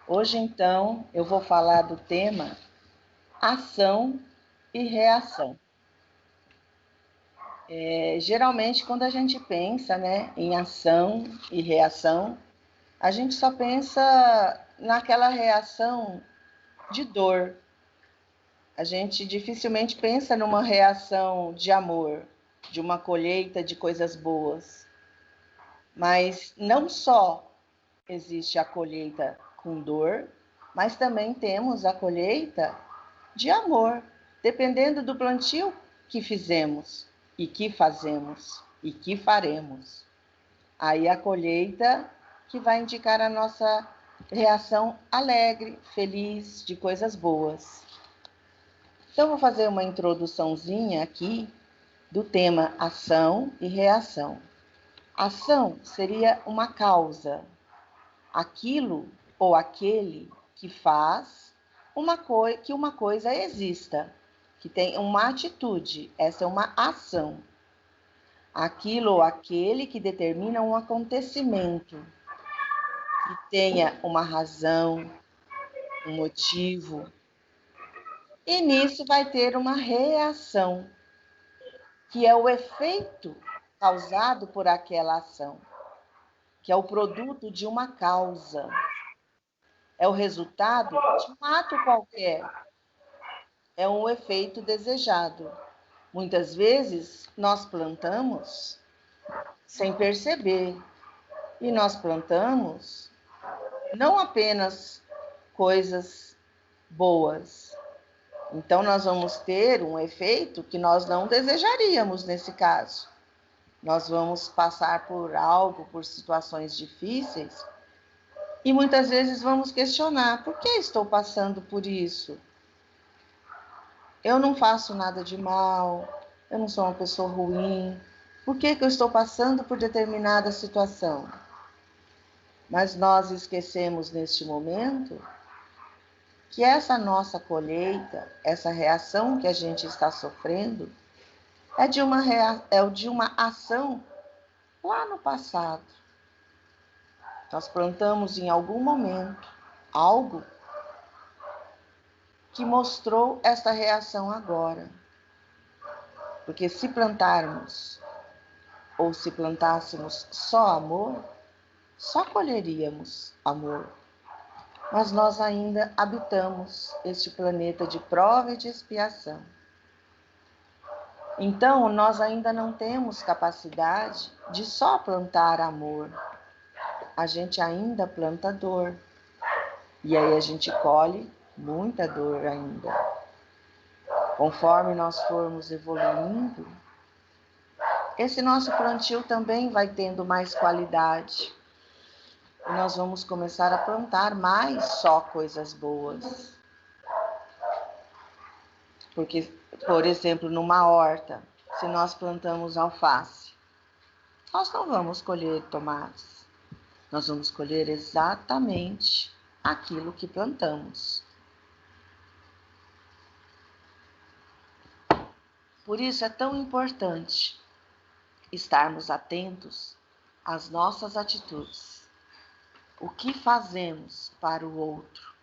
Hoje, então, eu vou falar do tema ação e reação. Geralmente, quando a gente pensa, né, em ação e reação, a gente só pensa naquela reação de dor. A gente dificilmente pensa numa reação de amor, de uma colheita de coisas boas. Mas não só existe a colheita com dor, mas também temos a colheita de amor, dependendo do plantio que fizemos e que fazemos e que faremos. Aí a colheita que vai indicar a nossa reação alegre, feliz, de coisas boas. Então, vou fazer uma introduçãozinha aqui do tema ação e reação. Ação seria uma causa, aquilo ou aquele que faz que uma coisa exista, que tem uma atitude, essa é uma ação. Aquilo ou aquele que determina um acontecimento, que tenha uma razão, um motivo, e nisso vai ter uma reação, que é o efeito causado por aquela ação, que é o produto de uma causa, é o resultado de um ato qualquer, é um efeito desejado. Muitas vezes nós plantamos sem perceber, e nós plantamos não apenas coisas boas. Então nós vamos ter um efeito que nós não desejaríamos nesse caso. Nós vamos passar por algo, por situações difíceis, e muitas vezes vamos questionar: por que estou passando por isso? Eu não faço nada de mal, eu não sou uma pessoa ruim, por que eu estou passando por determinada situação? Mas nós esquecemos neste momento que essa nossa colheita, essa reação que a gente está sofrendo, é de uma ação lá no passado. Nós plantamos em algum momento algo que mostrou essa reação agora. Porque se plantarmos ou se plantássemos só amor, só colheríamos amor. Mas nós ainda habitamos este planeta de prova e de expiação. Então, nós ainda não temos capacidade de só plantar amor. A gente ainda planta dor. E aí a gente colhe muita dor ainda. Conforme nós formos evoluindo, esse nosso plantio também vai tendo mais qualidade. E nós vamos começar a plantar mais só coisas boas. Porque, por exemplo, numa horta, se nós plantamos alface, nós não vamos colher tomates. Nós vamos colher exatamente aquilo que plantamos. Por isso é tão importante estarmos atentos às nossas atitudes. O que fazemos para o outro?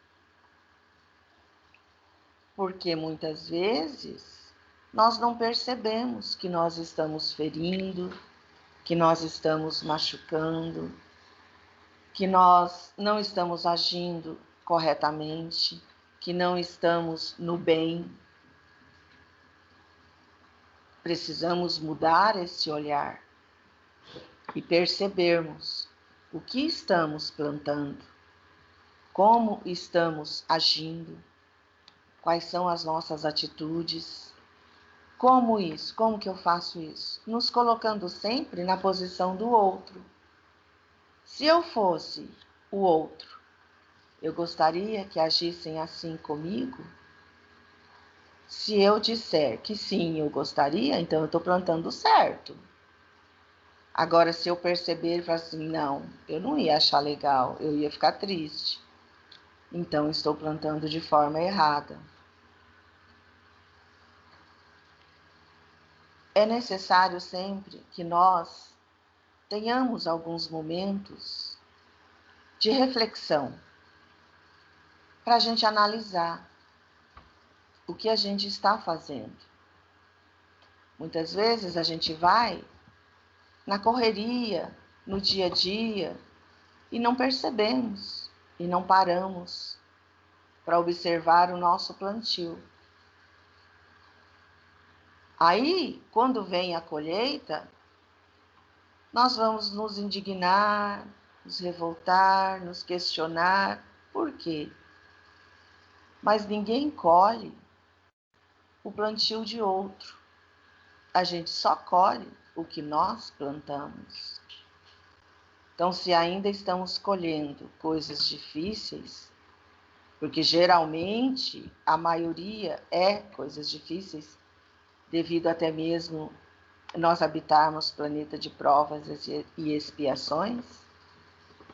Porque muitas vezes nós não percebemos que nós estamos ferindo, que nós estamos machucando, que nós não estamos agindo corretamente, que não estamos no bem. Precisamos mudar esse olhar e percebermos o que estamos plantando, como estamos agindo, quais são as nossas atitudes, como que eu faço isso? Nos colocando sempre na posição do outro. Se eu fosse o outro, eu gostaria que agissem assim comigo? Se eu disser que sim, eu gostaria, então eu estou plantando certo. Agora, se eu perceber e falar assim, não, eu não ia achar legal, eu ia ficar triste. Então, estou plantando de forma errada. É necessário sempre que nós tenhamos alguns momentos de reflexão. para a gente analisar o que a gente está fazendo. Muitas vezes a gente vai na correria, no dia a dia, e não percebemos, e não paramos para observar o nosso plantio. Aí, quando vem a colheita, nós vamos nos indignar, nos revoltar, nos questionar. Por quê? Mas ninguém colhe o plantio de outro. A gente só colhe o que nós plantamos. Então, se ainda estamos colhendo coisas difíceis, porque geralmente a maioria é coisas difíceis, devido até mesmo nós habitarmos planeta de provas e expiações,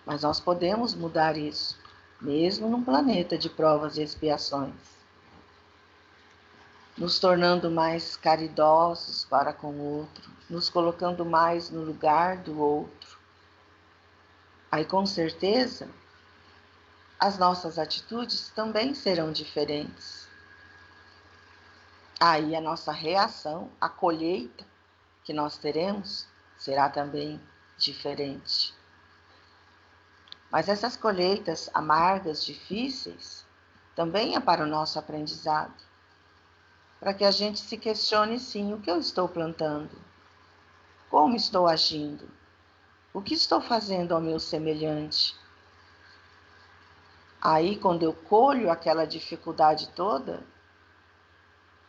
mas nós podemos mudar isso, mesmo num planeta de provas e expiações, nos tornando mais caridosos para com o outro, nos colocando mais no lugar do outro. Aí, com certeza, as nossas atitudes também serão diferentes. Aí a nossa reação, a colheita que nós teremos, será também diferente. Mas essas colheitas amargas, difíceis, também é para o nosso aprendizado. Para que a gente se questione, sim, o que eu estou plantando? Como estou agindo? O que estou fazendo ao meu semelhante? Aí, quando eu colho aquela dificuldade toda,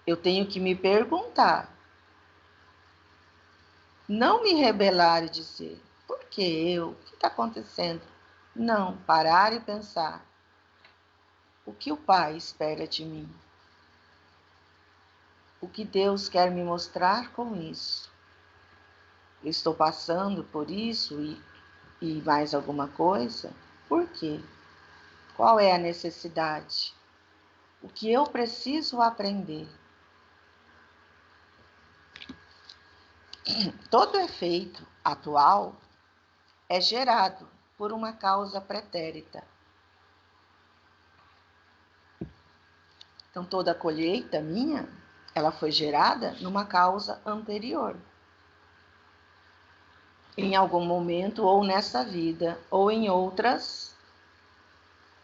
eu tenho que me perguntar. Não me rebelar e dizer, por que eu? O que está acontecendo? Não, parar e pensar. O que o Pai espera de mim? O que Deus quer me mostrar com isso? Eu estou passando por isso e mais alguma coisa? Por quê? Qual é a necessidade? O que eu preciso aprender? Todo efeito atual é gerado por uma causa pretérita. Então, toda a colheita minha, ela foi gerada numa causa anterior. Em algum momento, ou nessa vida, ou em outras,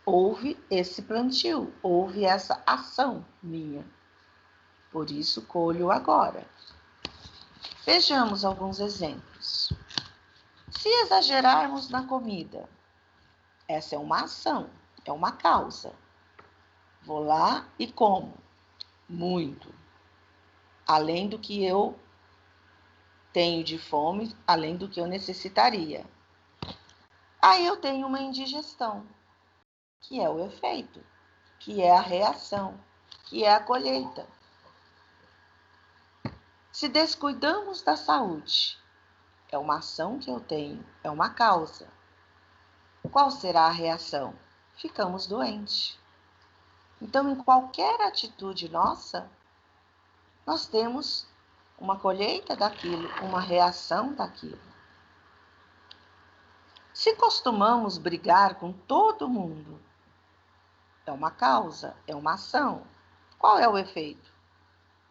houve esse plantio, houve essa ação minha. Por isso, colho agora. Vejamos alguns exemplos. Se exagerarmos na comida, essa é uma ação, é uma causa. Vou lá e como muito, além do que eu tenho de fome, além do que eu necessitaria. Aí eu tenho uma indigestão, que é o efeito, que é a reação, que é a colheita. Se descuidamos da saúde, é uma ação que eu tenho, é uma causa. Qual será a reação? Ficamos doentes. Então, em qualquer atitude nossa, nós temos uma colheita daquilo, uma reação daquilo. Se costumamos brigar com todo mundo, é uma causa, é uma ação. Qual é o efeito?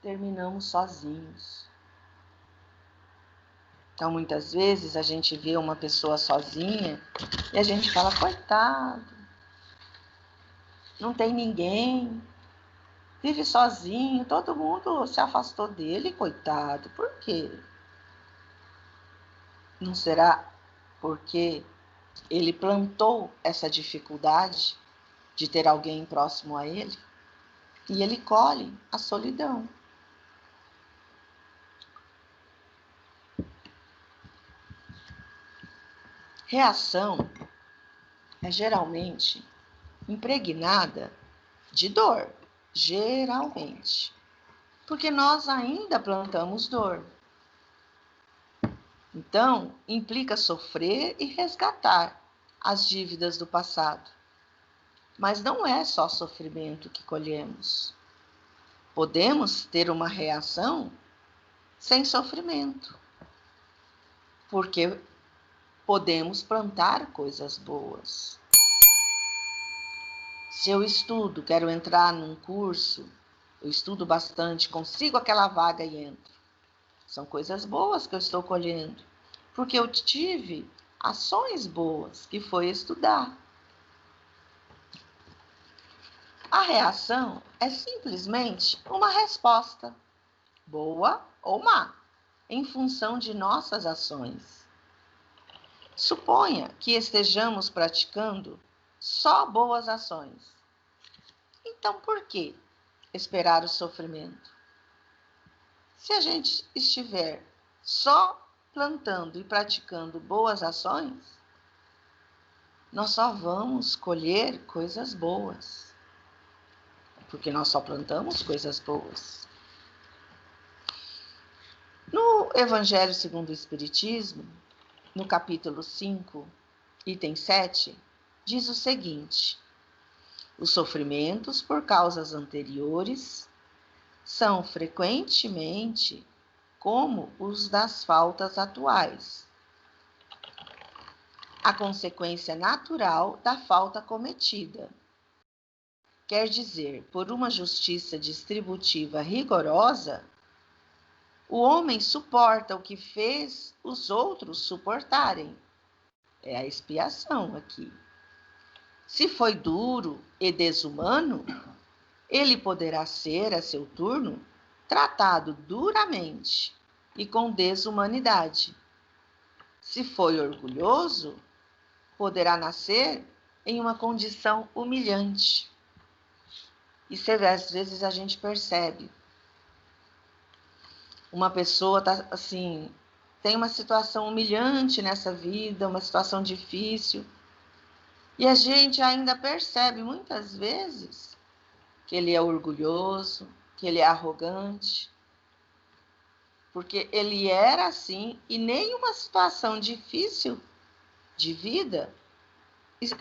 Terminamos sozinhos. Então, muitas vezes, a gente vê uma pessoa sozinha e a gente fala, coitado, não tem ninguém, vive sozinho, todo mundo se afastou dele, coitado. Por quê? Não será porque ele plantou essa dificuldade de ter alguém próximo a ele? E ele colhe a solidão. Reação é geralmente impregnada de dor, geralmente, porque nós ainda plantamos dor. Então, implica sofrer e resgatar as dívidas do passado. Mas não é só sofrimento que colhemos. Podemos ter uma reação sem sofrimento, porque podemos plantar coisas boas. Se eu estudo, quero entrar num curso, eu estudo bastante, consigo aquela vaga e entro. São coisas boas que eu estou colhendo, porque eu tive ações boas, que foi estudar. A reação é simplesmente uma resposta, boa ou má, em função de nossas ações. Suponha que estejamos praticando só boas ações. Então, por que esperar o sofrimento? Se a gente estiver só plantando e praticando boas ações, nós só vamos colher coisas boas, porque nós só plantamos coisas boas. No Evangelho segundo o Espiritismo, no capítulo 5, item 7, diz o seguinte: os sofrimentos por causas anteriores são frequentemente como os das faltas atuais, a consequência natural da falta cometida. Quer dizer, por uma justiça distributiva rigorosa, o homem suporta o que fez os outros suportarem. É a expiação aqui. Se foi duro e desumano, ele poderá ser, a seu turno, tratado duramente e com desumanidade. Se foi orgulhoso, poderá nascer em uma condição humilhante. Isso às vezes a gente percebe. Uma pessoa tá assim, tem uma situação humilhante nessa vida, uma situação difícil, e a gente ainda percebe muitas vezes que ele é orgulhoso, que ele é arrogante, porque ele era assim e nenhuma situação difícil de vida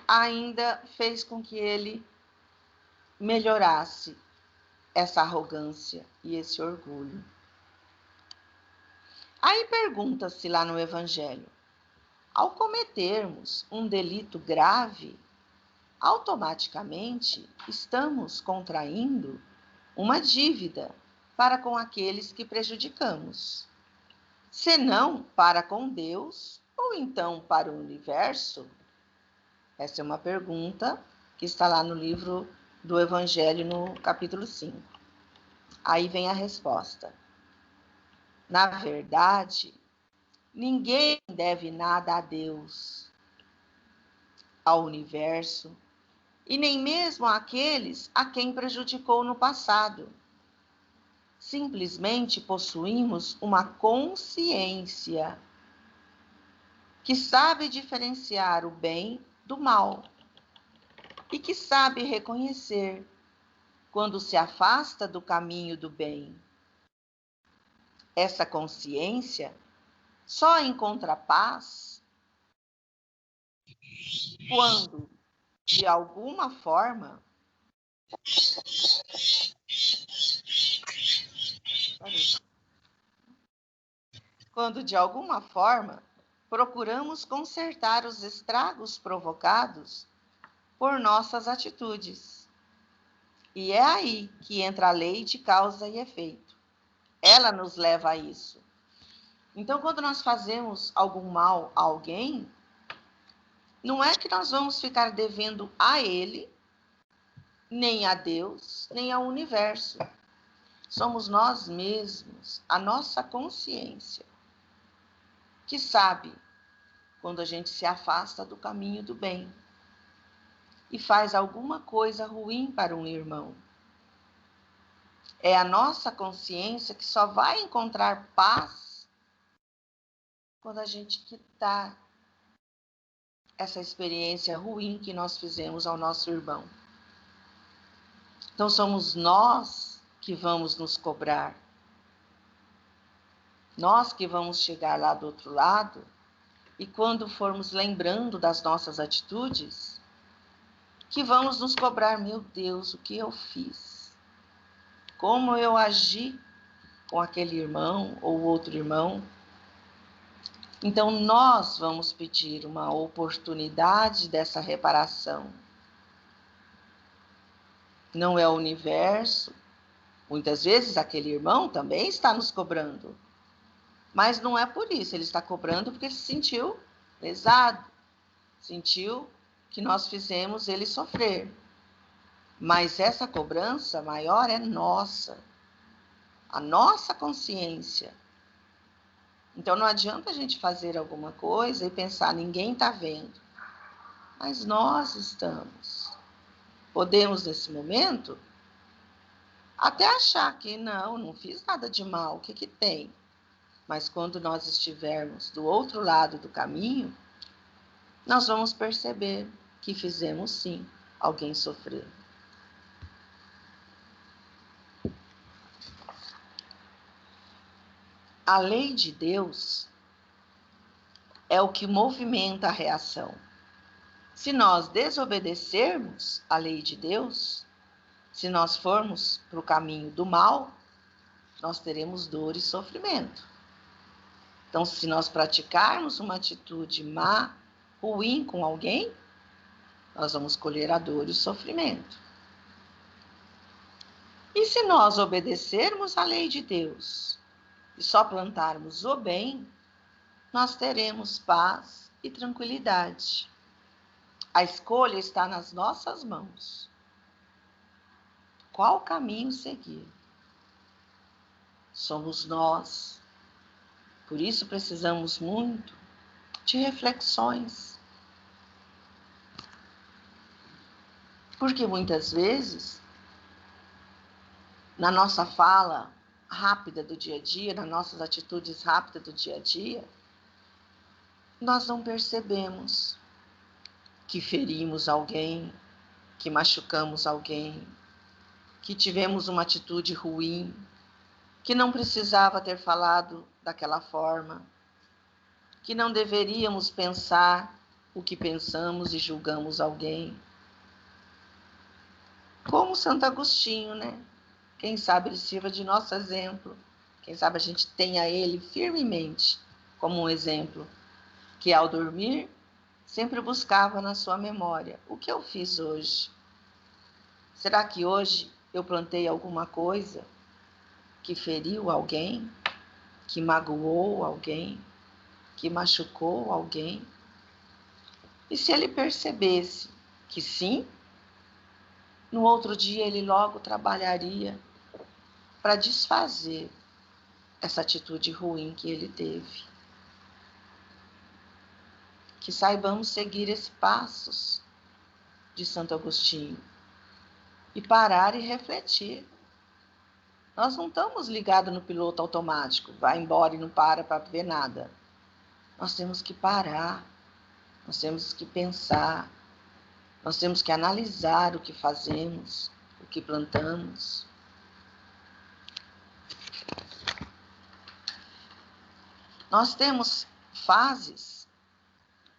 ainda fez com que ele melhorasse essa arrogância e esse orgulho. Aí pergunta-se lá no Evangelho: ao cometermos um delito grave, automaticamente estamos contraindo uma dívida para com aqueles que prejudicamos, senão para com Deus ou então para o universo? Essa é uma pergunta que está lá no livro do Evangelho, no capítulo 5. Aí vem a resposta. Na verdade, ninguém deve nada a Deus, ao universo, e nem mesmo àqueles a quem prejudicou no passado. Simplesmente possuímos uma consciência que sabe diferenciar o bem do mal e que sabe reconhecer quando se afasta do caminho do bem. Essa consciência só encontra paz quando, de alguma forma, procuramos consertar os estragos provocados por nossas atitudes. E é aí que entra a lei de causa e efeito. Ela nos leva a isso. Então, quando nós fazemos algum mal a alguém, não é que nós vamos ficar devendo a ele, nem a Deus, nem ao universo. Somos nós mesmos, a nossa consciência, que sabe quando a gente se afasta do caminho do bem e faz alguma coisa ruim para um irmão. É a nossa consciência que só vai encontrar paz quando a gente quitar essa experiência ruim que nós fizemos ao nosso irmão. Então somos nós que vamos nos cobrar. Nós que vamos chegar lá do outro lado e quando formos lembrando das nossas atitudes, que vamos nos cobrar: meu Deus, o que eu fiz? Como eu agi com aquele irmão ou outro irmão? Então nós vamos pedir uma oportunidade dessa reparação. não é o universo. Muitas vezes aquele irmão também está nos cobrando, mas não é por isso, ele está cobrando porque ele se sentiu lesado, sentiu que nós fizemos ele sofrer. Mas essa cobrança maior é nossa, a nossa consciência. Então não adianta a gente fazer alguma coisa e pensar, ninguém está vendo, mas nós estamos. Podemos, nesse momento, até achar que não fiz nada de mal, o que tem? Mas quando nós estivermos do outro lado do caminho, nós vamos perceber que fizemos sim alguém sofrer. A lei de Deus é o que movimenta a reação. Se nós desobedecermos a lei de Deus, se nós formos para o caminho do mal, nós teremos dor e sofrimento. Então, se nós praticarmos uma atitude má, ruim com alguém, nós vamos colher a dor e o sofrimento. E se nós obedecermos a lei de Deus e só plantarmos o bem, nós teremos paz e tranquilidade. A escolha está nas nossas mãos. Qual caminho seguir? Somos nós. Por isso precisamos muito de reflexões. Porque muitas vezes, na nossa fala rápida do dia a dia, nas nossas atitudes rápidas do dia a dia, nós não percebemos que ferimos alguém, que machucamos alguém, que tivemos uma atitude ruim, que não precisava ter falado daquela forma, que não deveríamos pensar o que pensamos e julgamos alguém. Como Santo Agostinho, né? Quem sabe ele sirva de nosso exemplo. Quem sabe a gente tenha ele firmemente como um exemplo, que ao dormir sempre buscava na sua memória: o que eu fiz hoje? Será que hoje eu plantei alguma coisa que feriu alguém, que magoou alguém, que machucou alguém? E se ele percebesse que sim, no outro dia ele logo trabalharia para desfazer essa atitude ruim que ele teve. Que saibamos seguir esses passos de Santo Agostinho e parar e refletir. Nós não estamos ligados no piloto automático, vai embora e não para ver nada. Nós temos que parar, nós temos que pensar, nós temos que analisar o que fazemos, o que plantamos. Nós temos fases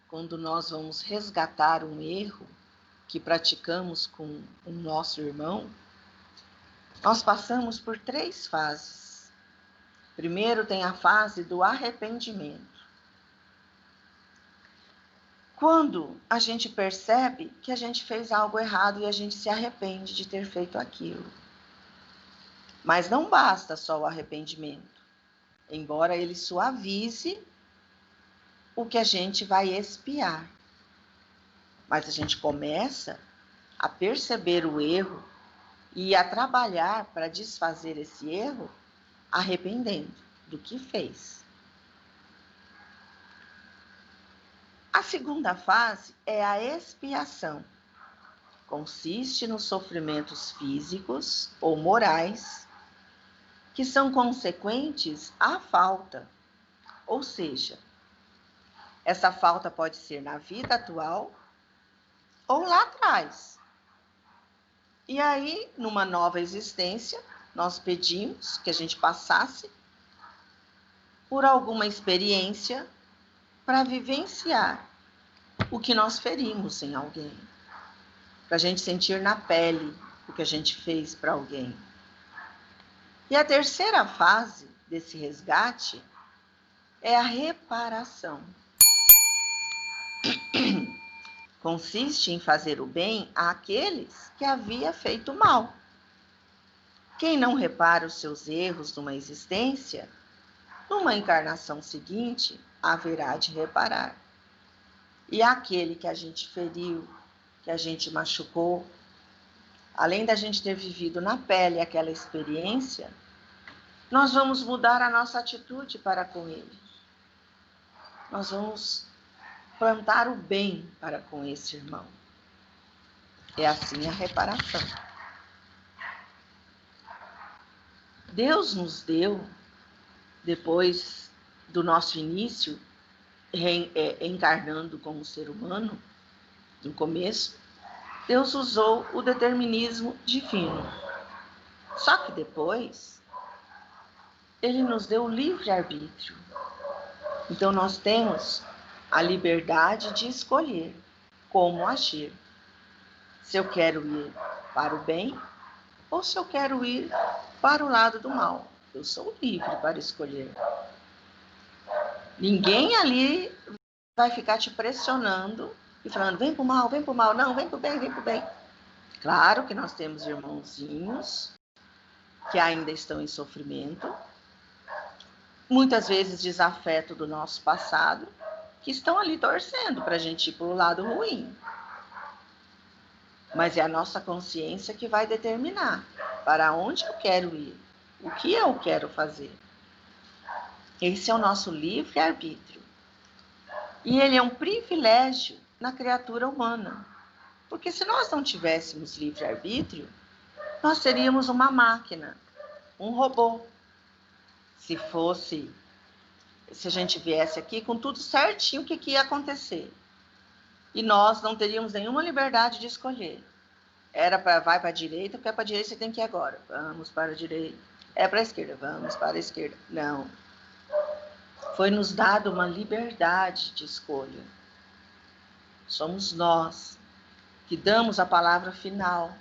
quando nós vamos resgatar um erro que praticamos com o nosso irmão. Nós passamos por 3 fases. Primeiro tem a fase do arrependimento. Quando a gente percebe que a gente fez algo errado e a gente se arrepende de ter feito aquilo. Mas não basta só o arrependimento, embora ele suavize o que a gente vai expiar. Mas a gente começa a perceber o erro e a trabalhar para desfazer esse erro, arrependendo do que fez. A segunda fase é a expiação. Consiste nos sofrimentos físicos ou morais que são consequentes à falta. Ou seja, essa falta pode ser na vida atual ou lá atrás. E aí, numa nova existência, nós pedimos que a gente passasse por alguma experiência para vivenciar o que nós ferimos em alguém, para a gente sentir na pele o que a gente fez para alguém. E a terceira fase desse resgate é a reparação. consiste em fazer o bem àqueles que havia feito mal. Quem não repara os seus erros numa existência, numa encarnação seguinte, haverá de reparar. E aquele que a gente feriu, que a gente machucou, além da gente ter vivido na pele aquela experiência, nós vamos mudar a nossa atitude para com ele. Nós vamos plantar o bem para com esse irmão. É assim a reparação. Deus nos deu, depois do nosso início, encarnando como ser humano, no começo, Deus usou o determinismo divino. Só que depois, ele nos deu o livre-arbítrio. Então nós temos a liberdade de escolher como agir. Se eu quero ir para o bem ou se eu quero ir para o lado do mal. Eu sou livre para escolher. Ninguém ali vai ficar te pressionando e falando, vem para o mal, vem para o mal. Não, vem para o bem, vem para o bem. Claro que nós temos irmãozinhos que ainda estão em sofrimento, muitas vezes desafeto do nosso passado, que estão ali torcendo para a gente ir para o lado ruim. Mas é a nossa consciência que vai determinar para onde eu quero ir, o que eu quero fazer. Esse é o nosso livre-arbítrio. E ele é um privilégio na criatura humana. Porque se nós não tivéssemos livre-arbítrio, nós seríamos uma máquina, um robô. Se a gente viesse aqui com tudo certinho, o que ia acontecer? E nós não teríamos nenhuma liberdade de escolher. Vai para a direita, porque é para a direita você tem que ir agora. Vamos para a direita. É para a esquerda, vamos para a esquerda. Não. Foi nos dado uma liberdade de escolha. Somos nós que damos a palavra final.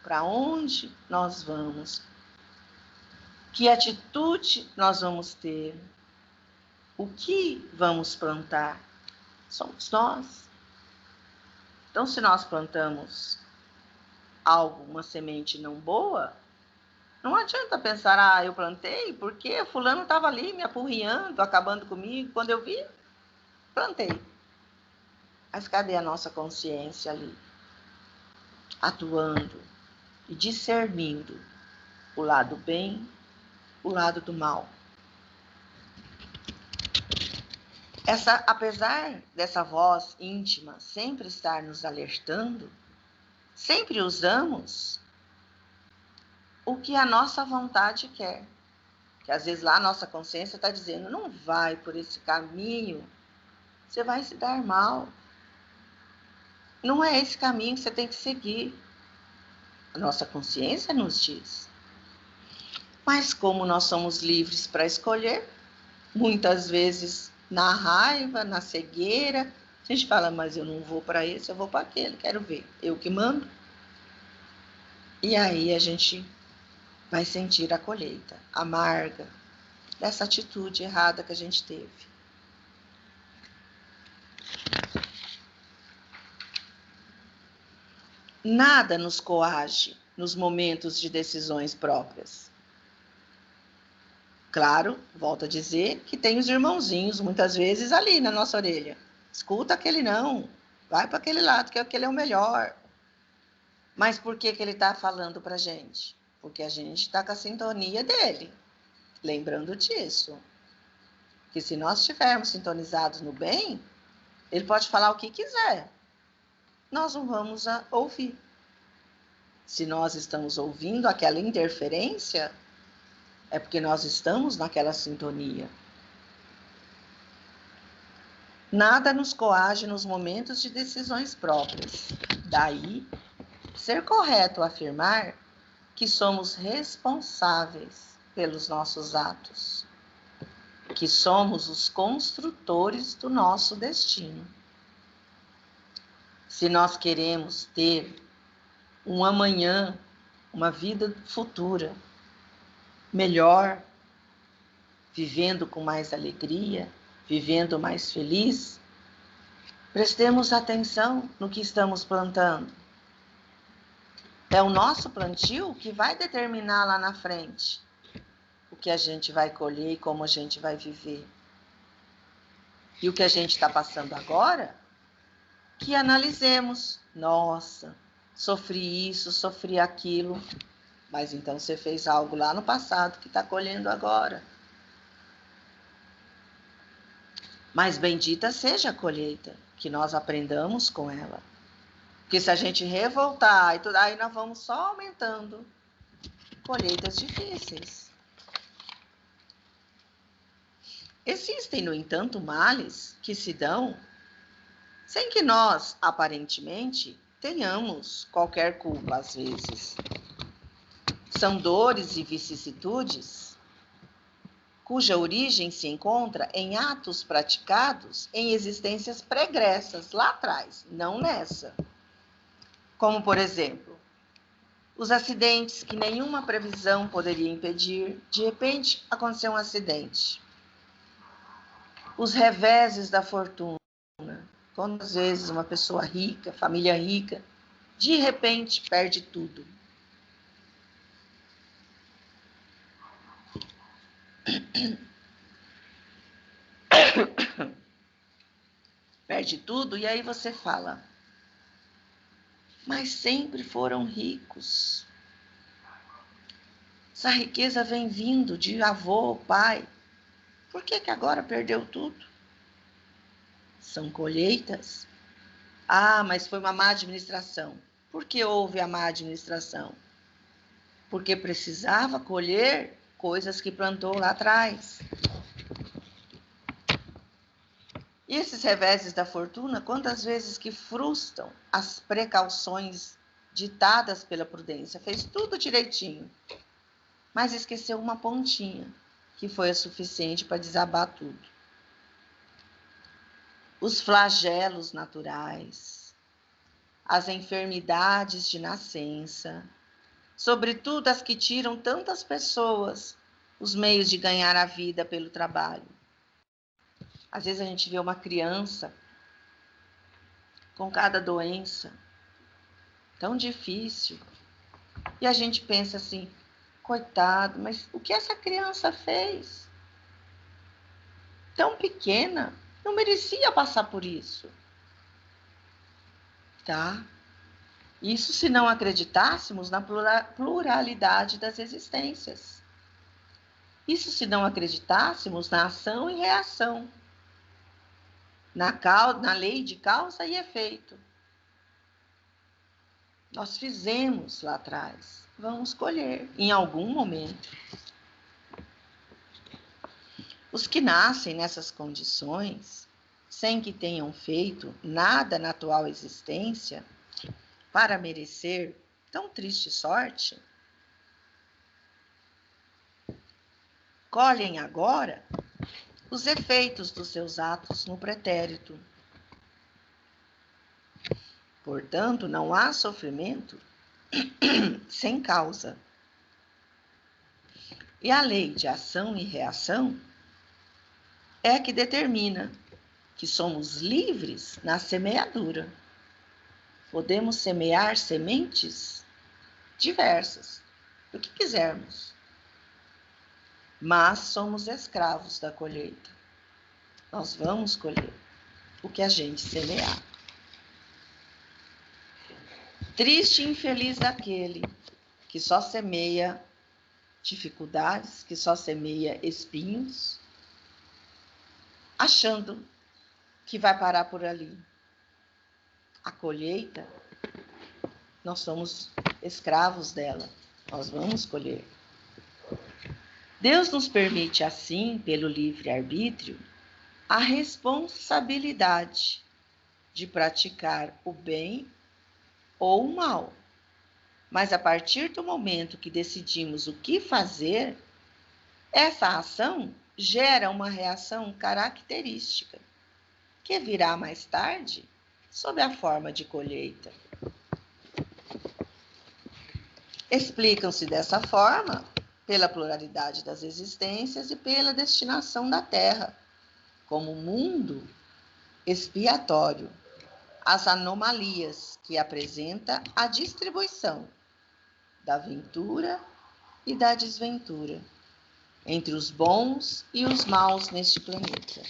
Para onde nós vamos? Que atitude nós vamos ter? O que vamos plantar? Somos nós. Então, se nós plantamos algo, uma semente não boa, não adianta pensar, eu plantei porque fulano estava ali me apurriando, acabando comigo. Quando eu vi, plantei. Mas cadê a nossa consciência ali? Atuando e discernindo o lado bem, o lado do mal. Apesar dessa voz íntima sempre estar nos alertando, sempre usamos o que a nossa vontade quer. Que às vezes lá a nossa consciência está dizendo, não vai por esse caminho, você vai se dar mal. Não é esse caminho que você tem que seguir. A nossa consciência nos diz. Mas como nós somos livres para escolher, muitas vezes na raiva, na cegueira, a gente fala, mas eu não vou para esse, eu vou para aquele, quero ver, eu que mando. E aí a gente vai sentir a colheita amarga dessa atitude errada que a gente teve. Nada nos coage nos momentos de decisões próprias. Claro, volto a dizer que tem os irmãozinhos, muitas vezes, ali na nossa orelha. Escuta aquele não, vai para aquele lado, que aquele é o melhor. Mas por que ele está falando para a gente? Porque a gente está com a sintonia dele. Lembrando disso. Que se nós estivermos sintonizados no bem, ele pode falar o que quiser. Nós não vamos ouvir. Se nós estamos ouvindo aquela interferência, é porque nós estamos naquela sintonia. Nada nos coage nos momentos de decisões próprias. Daí, ser correto afirmar que somos responsáveis pelos nossos atos, que somos os construtores do nosso destino. Se nós queremos ter um amanhã, uma vida futura melhor, vivendo com mais alegria, vivendo mais feliz, Prestemos atenção no que estamos plantando. É o nosso plantio que vai determinar lá na frente o que a gente vai colher e como a gente vai viver. E o que a gente está passando agora, que analisemos. Nossa, sofri isso, sofri aquilo. Mas então você fez algo lá no passado que está colhendo agora. Mas bendita seja a colheita, que nós aprendamos com ela. Porque se a gente revoltar e tudo, aí nós vamos só aumentando colheitas difíceis. Existem, no entanto, males que se dão sem que nós, aparentemente, tenhamos qualquer culpa às vezes. São dores e vicissitudes cuja origem se encontra em atos praticados em existências pregressas, lá atrás, não nessa. Como, por exemplo, os acidentes que nenhuma previsão poderia impedir, de repente aconteceu um acidente. Os reveses da fortuna, quando às vezes uma pessoa rica, família rica, de repente perde tudo. Perde tudo e aí você fala, mas sempre foram ricos. Essa riqueza vem vindo de avô, pai. Por que agora perdeu tudo? São colheitas. Ah, mas foi uma má administração. Por que houve a má administração? Porque precisava colher coisas que plantou lá atrás. E esses reveses da fortuna, quantas vezes que frustram as precauções ditadas pela prudência? Fez tudo direitinho, mas esqueceu uma pontinha, que foi a suficiente para desabar tudo. Os flagelos naturais, as enfermidades de nascença, sobretudo as que tiram tantas pessoas os meios de ganhar a vida pelo trabalho. Às vezes a gente vê uma criança com cada doença tão difícil e a gente pensa assim, coitado, mas o que essa criança fez? Tão pequena, não merecia passar por isso. Tá? Isso se não acreditássemos na pluralidade das existências. Isso se não acreditássemos na ação e reação. Na lei de causa e efeito. Nós fizemos lá atrás. Vamos colher em algum momento. Os que nascem nessas condições, sem que tenham feito nada na atual existência, para merecer tão triste sorte, colhem agora os efeitos dos seus atos no pretérito. Portanto, não há sofrimento sem causa. E a lei de ação e reação é que determina que somos livres na semeadura. Podemos semear sementes diversas, do que quisermos. Mas somos escravos da colheita. Nós vamos colher o que a gente semear. Triste e infeliz daquele que só semeia dificuldades, que só semeia espinhos, achando que vai parar por ali. A colheita, nós somos escravos dela, nós vamos colher. Deus nos permite assim, pelo livre-arbítrio, a responsabilidade de praticar o bem ou o mal. Mas a partir do momento que decidimos o que fazer, essa ação gera uma reação característica, que virá mais tarde sob a forma de colheita. Explicam-se dessa forma pela pluralidade das existências e pela destinação da Terra como mundo expiatório as anomalias que apresenta a distribuição da ventura e da desventura entre os bons e os maus neste planeta.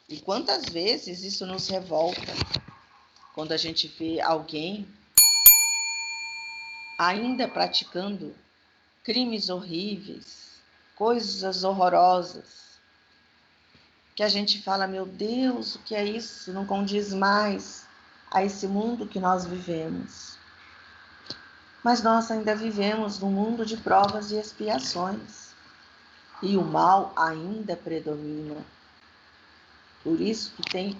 E quantas vezes isso nos revolta quando a gente vê alguém ainda praticando crimes horríveis, coisas horrorosas, que a gente fala, meu Deus, o que é isso? Não condiz mais a esse mundo que nós vivemos. Mas nós ainda vivemos num mundo de provas e expiações. E o mal ainda predomina. Por isso que tem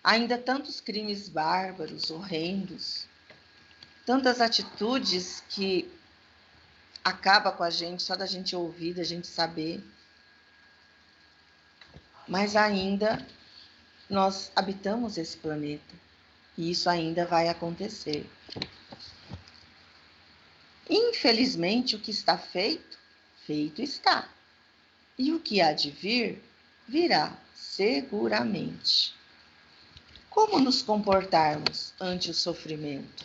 ainda tantos crimes bárbaros, horrendos, tantas atitudes que acabam com a gente, só da gente ouvir, da gente saber. Mas ainda nós habitamos esse planeta. E isso ainda vai acontecer. Infelizmente, o que está feito, feito está. E o que há de vir, virá seguramente. Como nos comportarmos ante o sofrimento?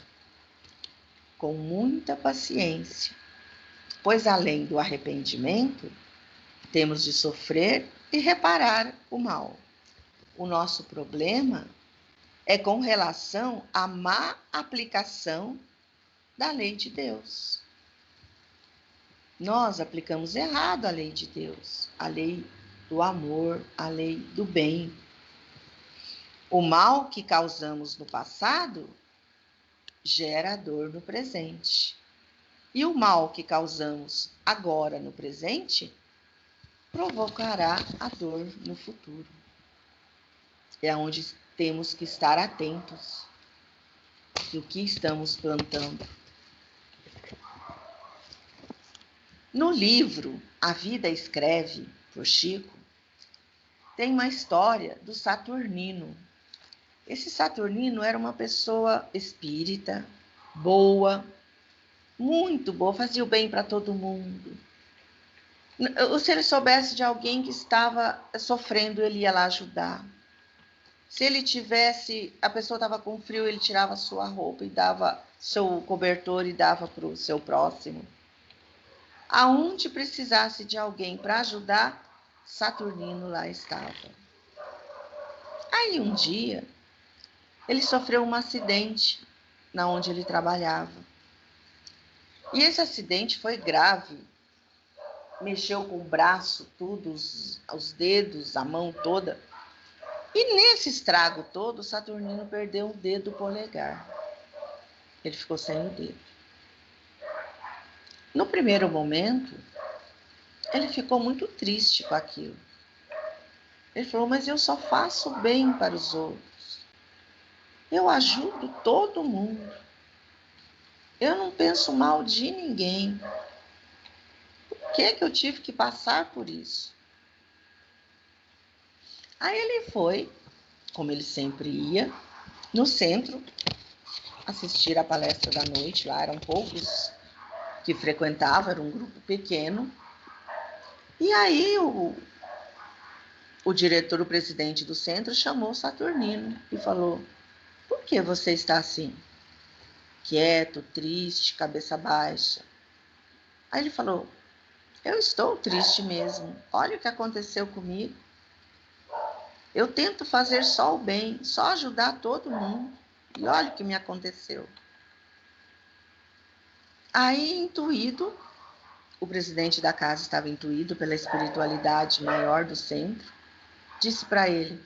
Com muita paciência, pois além do arrependimento, temos de sofrer e reparar o mal. O nosso problema é com relação à má aplicação da lei de Deus. Nós aplicamos errado a lei de Deus, a lei do amor, a lei do bem. O mal que causamos no passado gera dor no presente. E o mal que causamos agora no presente provocará a dor no futuro. É onde temos que estar atentos do que estamos plantando. No livro A Vida Escreve, por Chico, tem uma história do Saturnino. Esse Saturnino era uma pessoa espírita, boa, muito boa, fazia o bem para todo mundo. Se ele soubesse de alguém que estava sofrendo, ele ia lá ajudar. Se ele tivesse, a pessoa estava com frio, ele tirava a sua roupa e dava seu cobertor e dava para o seu próximo. Aonde precisasse de alguém para ajudar, Saturnino lá estava. Aí um dia, ele sofreu um acidente na onde ele trabalhava. E esse acidente foi grave. Mexeu com o braço, tudo, os dedos, a mão toda. E nesse estrago todo, Saturnino perdeu o dedo polegar. Ele ficou sem o dedo. No primeiro momento, ele ficou muito triste com aquilo. Ele falou, mas eu só faço bem para os outros. Eu ajudo todo mundo. Eu não penso mal de ninguém. Por que eu tive que passar por isso? Aí ele foi, como ele sempre ia, no centro, assistir a palestra da noite. Lá eram poucos que frequentavam, era um grupo pequeno. E aí o diretor, o presidente do centro, chamou Saturnino e falou, por que você está assim? Quieto, triste, cabeça baixa. Aí ele falou, eu estou triste mesmo. Olha o que aconteceu comigo. Eu tento fazer só o bem, só ajudar todo mundo. E olha o que me aconteceu. Aí, intuído, o presidente da casa estava intuído pela espiritualidade maior do centro, disse para ele,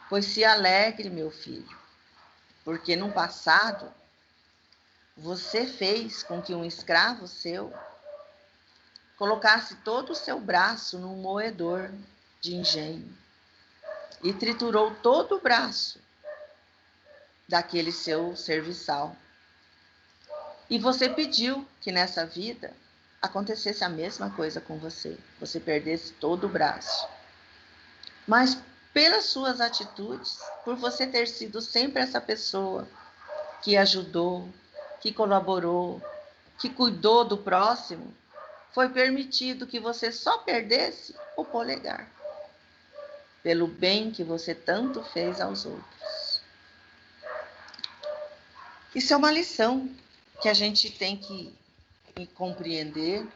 pois se alegre, meu filho, porque no passado você fez com que um escravo seu colocasse todo o seu braço num moedor de engenho e triturou todo o braço daquele seu serviçal. E você pediu que nessa vida acontecesse a mesma coisa com você. Você perdesse todo o braço. Mas pelas suas atitudes, por você ter sido sempre essa pessoa que ajudou, que colaborou, que cuidou do próximo, foi permitido que você só perdesse o polegar. pelo bem que você tanto fez aos outros. Isso é uma lição que a gente tem que compreender,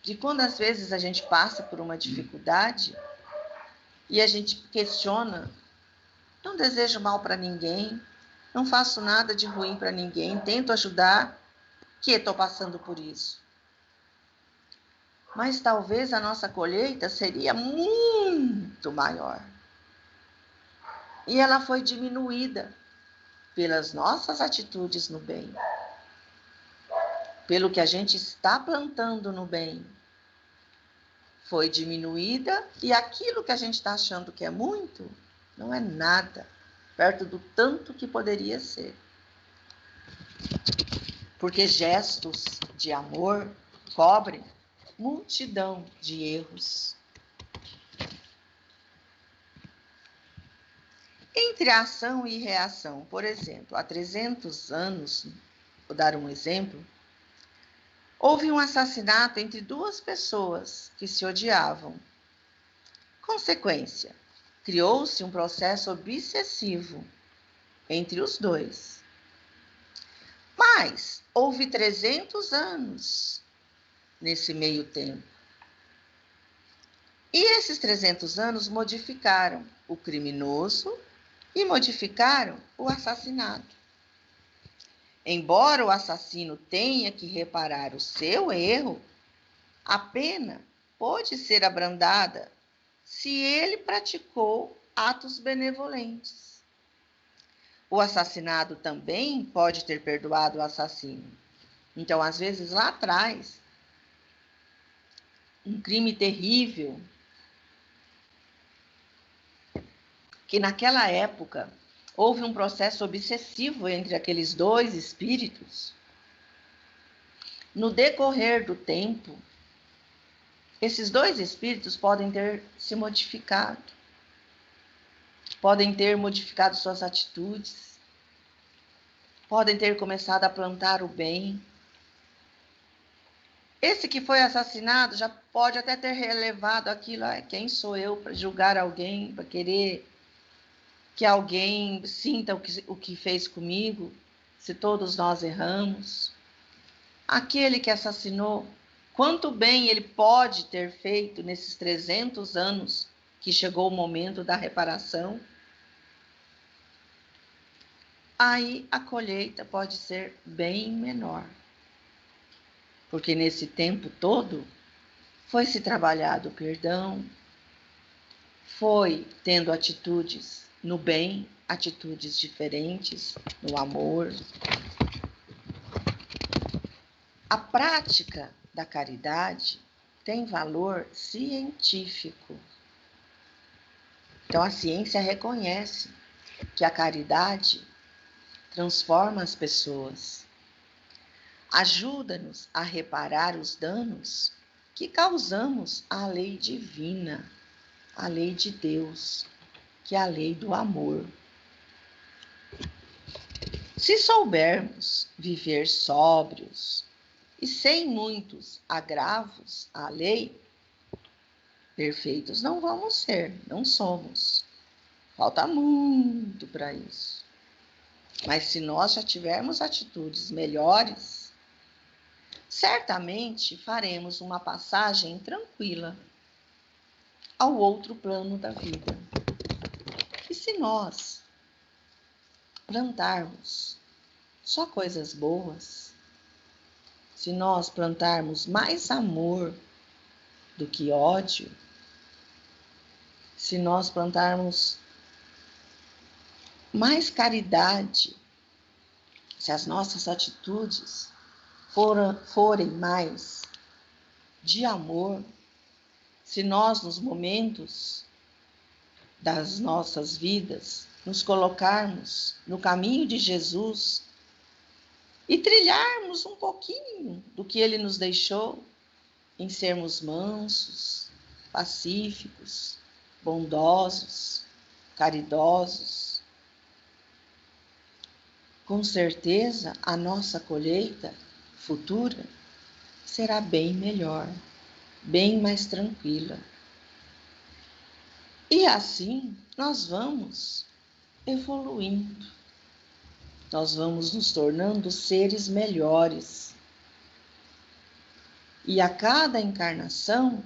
de quando às vezes a gente passa por uma dificuldade e a gente questiona: não desejo mal para ninguém, não faço nada de ruim para ninguém, tento ajudar, que estou passando por isso. Mas talvez a nossa colheita seria muito maior. E ela foi diminuída pelas nossas atitudes no bem, pelo que a gente está plantando no bem. Foi diminuída e aquilo que a gente está achando que é muito, não é nada, perto do tanto que poderia ser. Porque gestos de amor cobrem multidão de erros. Entre ação e reação, por exemplo, há 300 anos, vou dar um exemplo, houve um assassinato entre duas pessoas que se odiavam. Consequência, criou-se um processo obsessivo entre os dois. Mas houve 300 anos nesse meio tempo. E esses 300 anos modificaram o criminoso e modificaram o assassinado. Embora o assassino tenha que reparar o seu erro, a pena pode ser abrandada se ele praticou atos benevolentes. O assassinado também pode ter perdoado o assassino. Então, às vezes, lá atrás, um crime terrível, que naquela época houve um processo obsessivo entre aqueles dois espíritos. No decorrer do tempo, esses dois espíritos podem ter se modificado, podem ter modificado suas atitudes, podem ter começado a plantar o bem. Esse que foi assassinado já pode até ter relevado aquilo: quem sou eu para julgar alguém, para querer que alguém sinta o que fez comigo, se todos nós erramos. Aquele que assassinou, quanto bem ele pode ter feito nesses 300 anos que chegou o momento da reparação? Aí a colheita pode ser bem menor. Porque nesse tempo todo foi se trabalhado o perdão, foi tendo atitudes no bem, atitudes diferentes, no amor. A prática da caridade tem valor científico. Então a ciência reconhece que a caridade transforma as pessoas, ajuda-nos a reparar os danos que causamos à lei divina, à lei de Deus, que é a lei do amor. Se soubermos viver sóbrios e sem muitos agravos à lei, perfeitos não vamos ser, não somos. Falta muito para isso. Mas se nós já tivermos atitudes melhores, certamente faremos uma passagem tranquila ao outro plano da vida. E se nós plantarmos só coisas boas, se nós plantarmos mais amor do que ódio, se nós plantarmos mais caridade, se as nossas atitudes forem mais de amor, se nós nos momentos das nossas vidas nos colocarmos no caminho de Jesus e trilharmos um pouquinho do que ele nos deixou, em sermos mansos, pacíficos, bondosos, caridosos, com certeza a nossa colheita futura será bem melhor, bem mais tranquila. E assim nós vamos evoluindo, nós vamos nos tornando seres melhores. E a cada encarnação,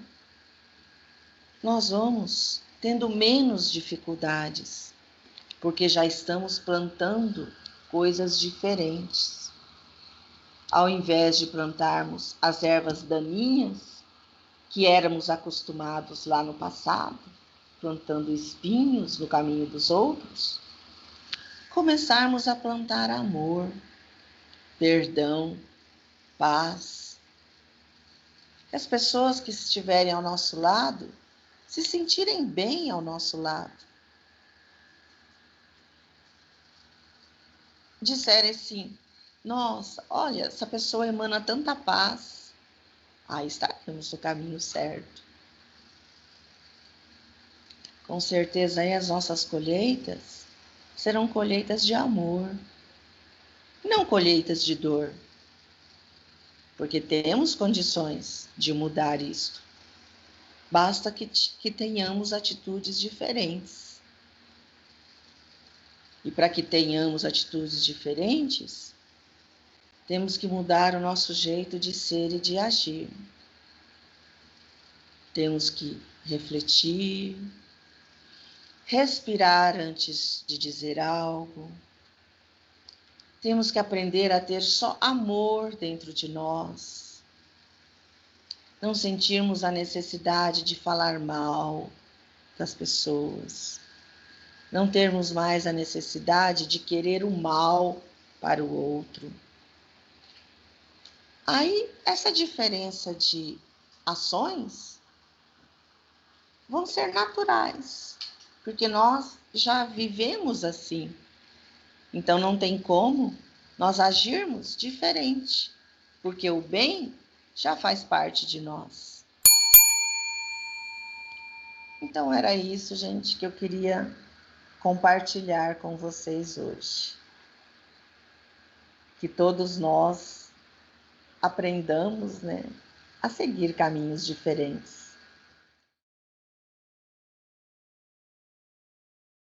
nós vamos tendo menos dificuldades, porque já estamos plantando coisas diferentes. Ao invés de plantarmos as ervas daninhas, que éramos acostumados lá no passado, plantando espinhos no caminho dos outros, começarmos a plantar amor, perdão, paz. Que as pessoas que estiverem ao nosso lado se sentirem bem ao nosso lado. Disserem assim: nossa, olha, essa pessoa emana tanta paz. Aí estaremos no caminho certo. Com certeza aí as nossas colheitas serão colheitas de amor, não colheitas de dor, porque temos condições de mudar isto. Basta que tenhamos atitudes diferentes. E para que tenhamos atitudes diferentes, temos que mudar o nosso jeito de ser e de agir. Temos que refletir, respirar antes de dizer algo. Temos que aprender a ter só amor dentro de nós. Não sentirmos a necessidade de falar mal das pessoas. Não termos mais a necessidade de querer o mal para o outro. Aí, essa diferença de ações vão ser naturais, porque nós já vivemos assim. Então, não tem como nós agirmos diferente, porque o bem já faz parte de nós. Então, era isso, gente, que eu queria compartilhar com vocês hoje. Que todos nós aprendamos, né, a seguir caminhos diferentes.